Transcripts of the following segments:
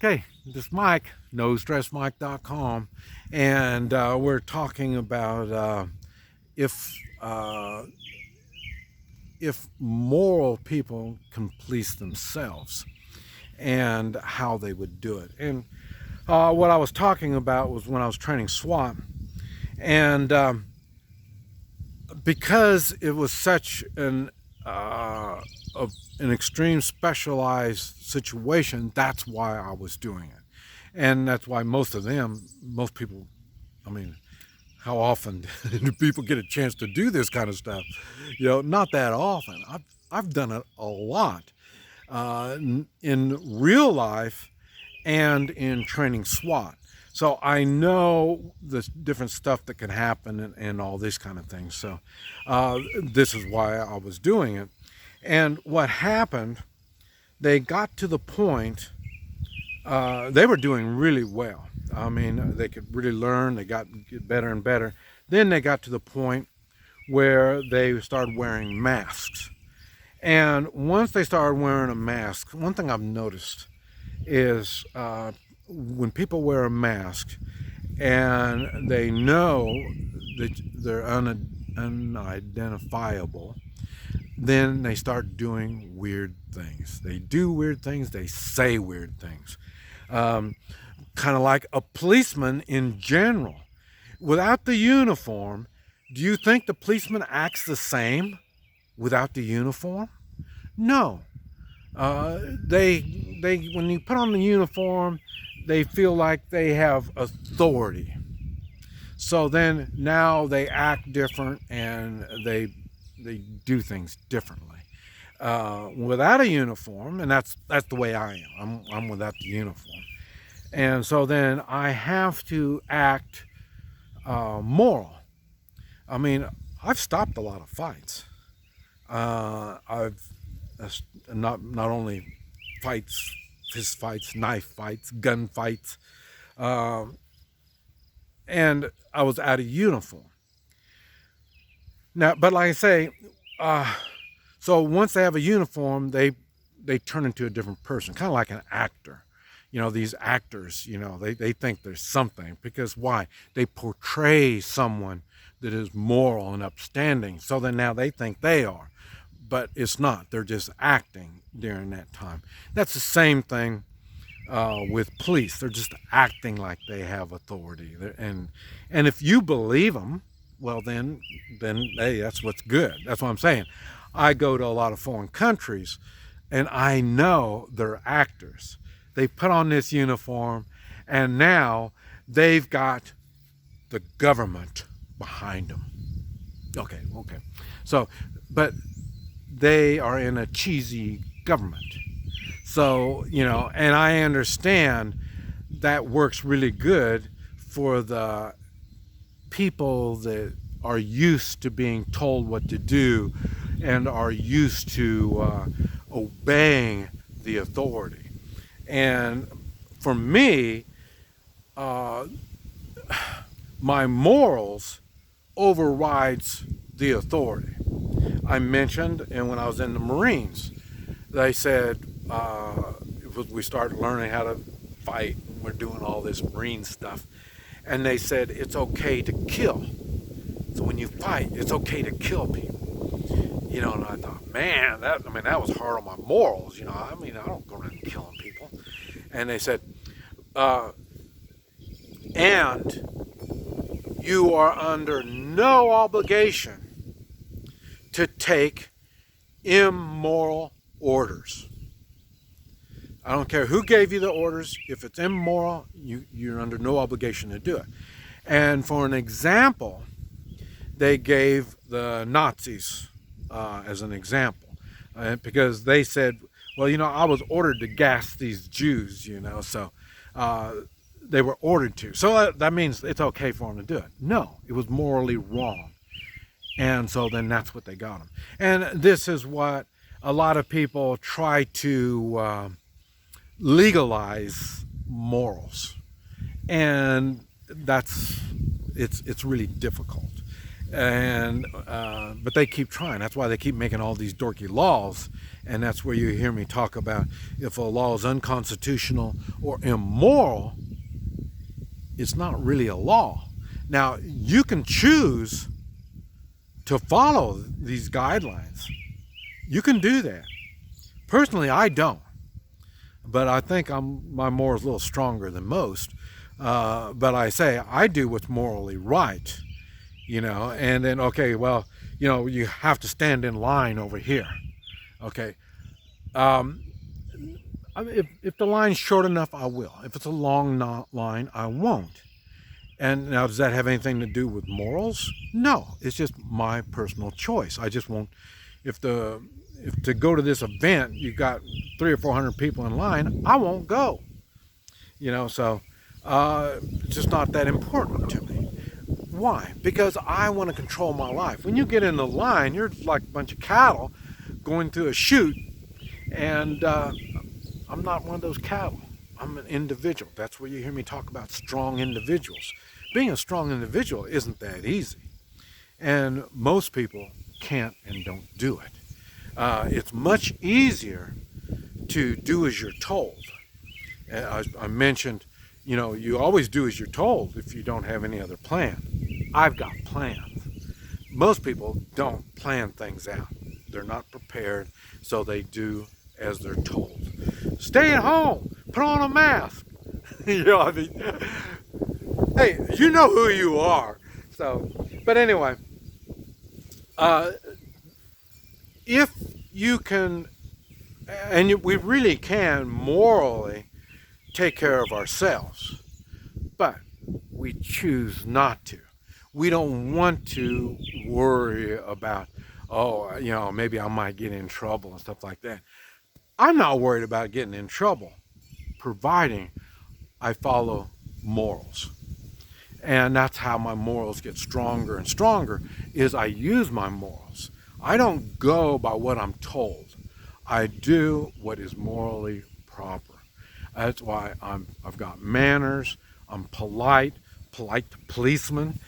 Okay, this is Mike, NoStressMike.com, and we're talking about uh, if moral people can police themselves and how they would do it. And what I was talking about was when I was training SWAT, and because it was such an extreme specialized situation, that's why I was doing it. And that's why most people, I mean, how often do people get a chance to do this kind of stuff? Not that often. I've done it a lot in real life and in training SWAT. So I know the different stuff that can happen and all this kind of things. So this is why I was doing it. And what happened, they got to the point, they were doing really well. I mean, they could really learn, they got better and better. Then they got to the point where they started wearing masks. And once they started wearing a mask, one thing I've noticed is when people wear a mask and they know that they're unidentifiable, then they start doing weird things. They do weird things, they say weird things. Kind of like a policeman in general. Without the uniform, do you think the policeman acts the same without the uniform? No. They when you put on the uniform, they feel like they have authority. So then now they act different and they do things differently. Without a uniform, and that's the way I am. I'm without the uniform, and so then I have to act moral. I mean, I've stopped a lot of fights. I've not only fights, fist fights, knife fights, gun fights, and I was out of uniform. Now, but like I say, so once they have a uniform, they turn into a different person, kind of like an actor. These actors, they think there's something, because why? They portray someone that is moral and upstanding, so then now they think they are, but it's not. They're just acting during that time. That's the same thing with police. They're just acting like they have authority, and if you believe them, well, then hey, that's what's good. That's what I'm saying. I go to a lot of foreign countries, and I know they're actors. They put on this uniform, and now they've got the government behind them. Okay. So, but they are in a cheesy government. So, and I understand that works really good for the people that are used to being told what to do and are used to obeying the authority. And for me, my morals overrides the authority. I mentioned, and when I was in the Marines, they said, we started learning how to fight, and we're doing all this Marine stuff, and they said it's okay to kill. So when you fight, it's okay to kill people. And I thought, man, that was hard on my morals. I don't go around killing people. And they said, and you are under no obligation to take immoral orders. I don't care who gave you the orders. If it's immoral, you're under no obligation to do it. And for an example, they gave the Nazis as an example, because they said, well, I was ordered to gas these Jews, so they were ordered to. So that means it's okay for them to do it. No, it was morally wrong. And so then that's what they got them. And this is what a lot of people try to legalize morals. And it's really difficult. And but they keep trying. That's why they keep making all these dorky laws. And that's where you hear me talk about if a law is unconstitutional or immoral, it's not really a law. Now, you can choose to follow these guidelines. You can do that. Personally, I don't. But I think my morals a little stronger than most. But I say I do what's morally right, and then, okay, well, you have to stand in line over here. Okay. If the line's short enough, I will. If it's a long line, I won't. And now, does that have anything to do with morals? No, it's just my personal choice. I just won't. If to go to this event, you've got 300 or 400 people in line, I won't go. So it's just not that important to me. Why? Because I want to control my life. When you get in the line, you're like a bunch of cattle going through a chute, and I'm not one of those cattle. I'm an individual. That's where you hear me talk about strong individuals. Being a strong individual isn't that easy, and most people can't and don't do it. It's much easier to do as you're told. I mentioned, you always do as you're told if you don't have any other plan. I've got plans. Most people don't plan things out. They're not prepared, so they do as they're told. Stay at home. Put on a mask. Hey, you know who you are. So, but anyway, if you can, and we really can morally take care of ourselves, but we choose not to. We don't want to worry about, maybe I might get in trouble and stuff like that. I'm not worried about getting in trouble, providing I follow morals. And that's how my morals get stronger and stronger, is I use my morals. I don't go by what I'm told. I do what is morally proper. That's why I've got manners. I'm polite to policemen.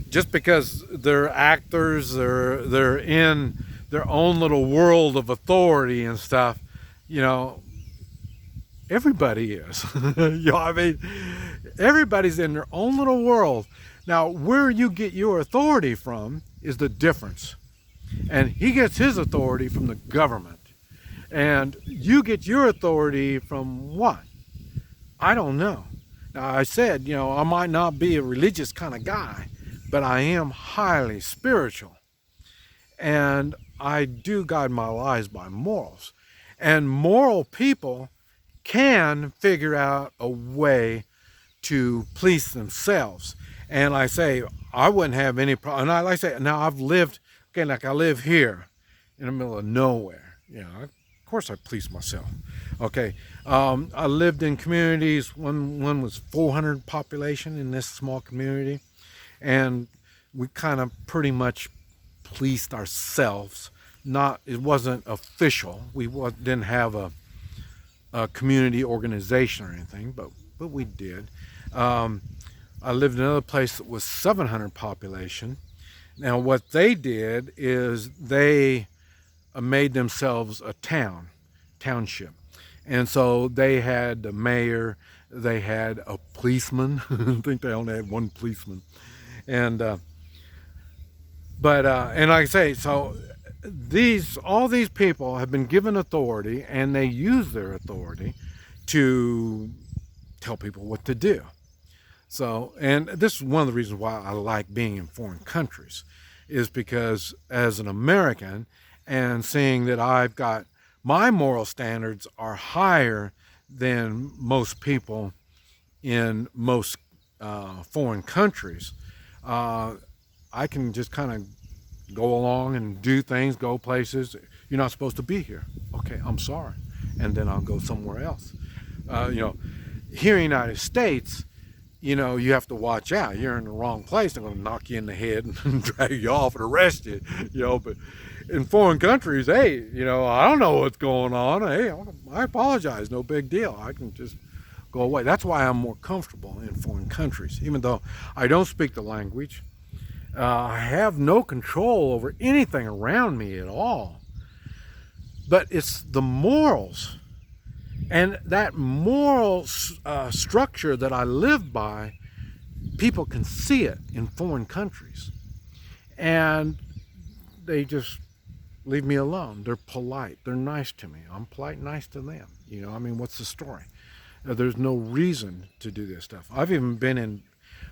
Just because they're actors, they're in their own little world of authority and stuff, everybody is. Everybody's in their own little world. Now, where you get your authority from is the difference. And he gets his authority from the government. And you get your authority from what? I don't know. Now, I said, I might not be a religious kind of guy, but I am highly spiritual. And I do guide my lives by morals. And moral people can figure out a way to police themselves. And I say, I wouldn't have any problem. And I say, now I've lived, I live here in the middle of nowhere. Of course I police myself. Okay, I lived in communities, one was 400 population in this small community, and we kind of pretty much policed ourselves. It wasn't official. We didn't have a community organization or anything, but we did. I lived in another place that was 700 population. Now what they did is they made themselves a township. And so they had the mayor, they had a policeman. I think they only had one policeman. And like I say, so all these people have been given authority, and they use their authority to tell people what to do. So, and this is one of the reasons why I like being in foreign countries, is because as an American, and seeing that I've got my moral standards are higher than most people in most foreign countries, I can just kind of go along and do things, go places. You're not supposed to be here. Okay, I'm sorry. And then I'll go somewhere else. Here in the United States, you have to watch out. You're in the wrong place, they're going to knock you in the head and drag you off and arrest you. But in foreign countries, hey, I don't know what's going on. Hey, I apologize. No big deal. I can just go away. That's why I'm more comfortable in foreign countries, even though I don't speak the language. I have no control over anything around me at all. But it's the morals. And that moral structure that I live by, people can see it in foreign countries. And they just leave me alone. They're polite. They're nice to me. I'm polite and nice to them. You know, I mean, what's the story? There's no reason to do this stuff. I've even been in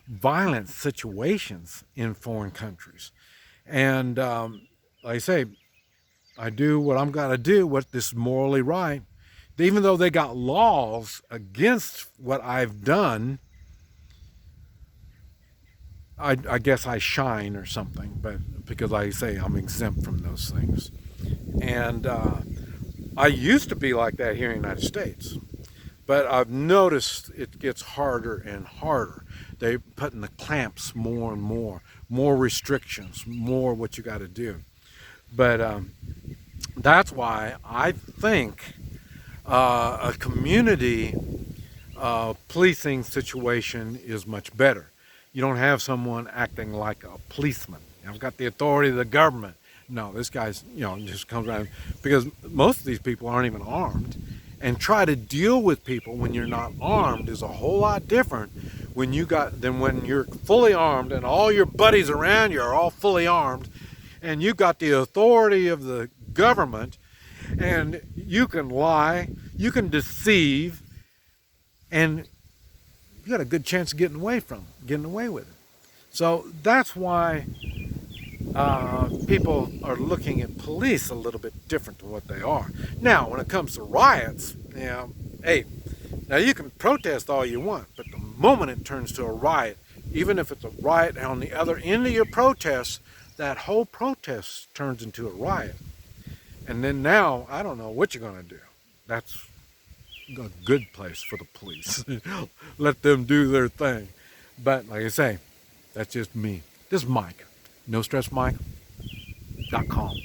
violent situations in foreign countries. And like I say, I do what I'm going to do, what is morally right. Even though they got laws against what I've done, I guess I shine or something, but because like I say, I'm exempt from those things. And I used to be like that here in the United States, but I've noticed it gets harder and harder. They're putting the clamps more and more restrictions, more what you got to do. But that's why I think a community policing situation is much better. You don't have someone acting like a policeman. I've got the authority of the government. No, this guy's, you know, just comes around, because most of these people aren't even armed. And try to deal with people when you're not armed is a whole lot different than when you're fully armed and all your buddies around you are all fully armed, and you got the authority of the government, and you can lie, you can deceive, and you got a good chance of getting away with it. So that's why people are looking at police a little bit different than what they are. Now, when it comes to riots, you know, hey, now you can protest all you want, but the moment it turns to a riot, even if it's a riot on the other end of your protest, that whole protest turns into a riot. And then now, I don't know what you're going to do. That's a good place for the police. Let them do their thing. But like I say, that's just me. This is Mike. NoStressMike.com.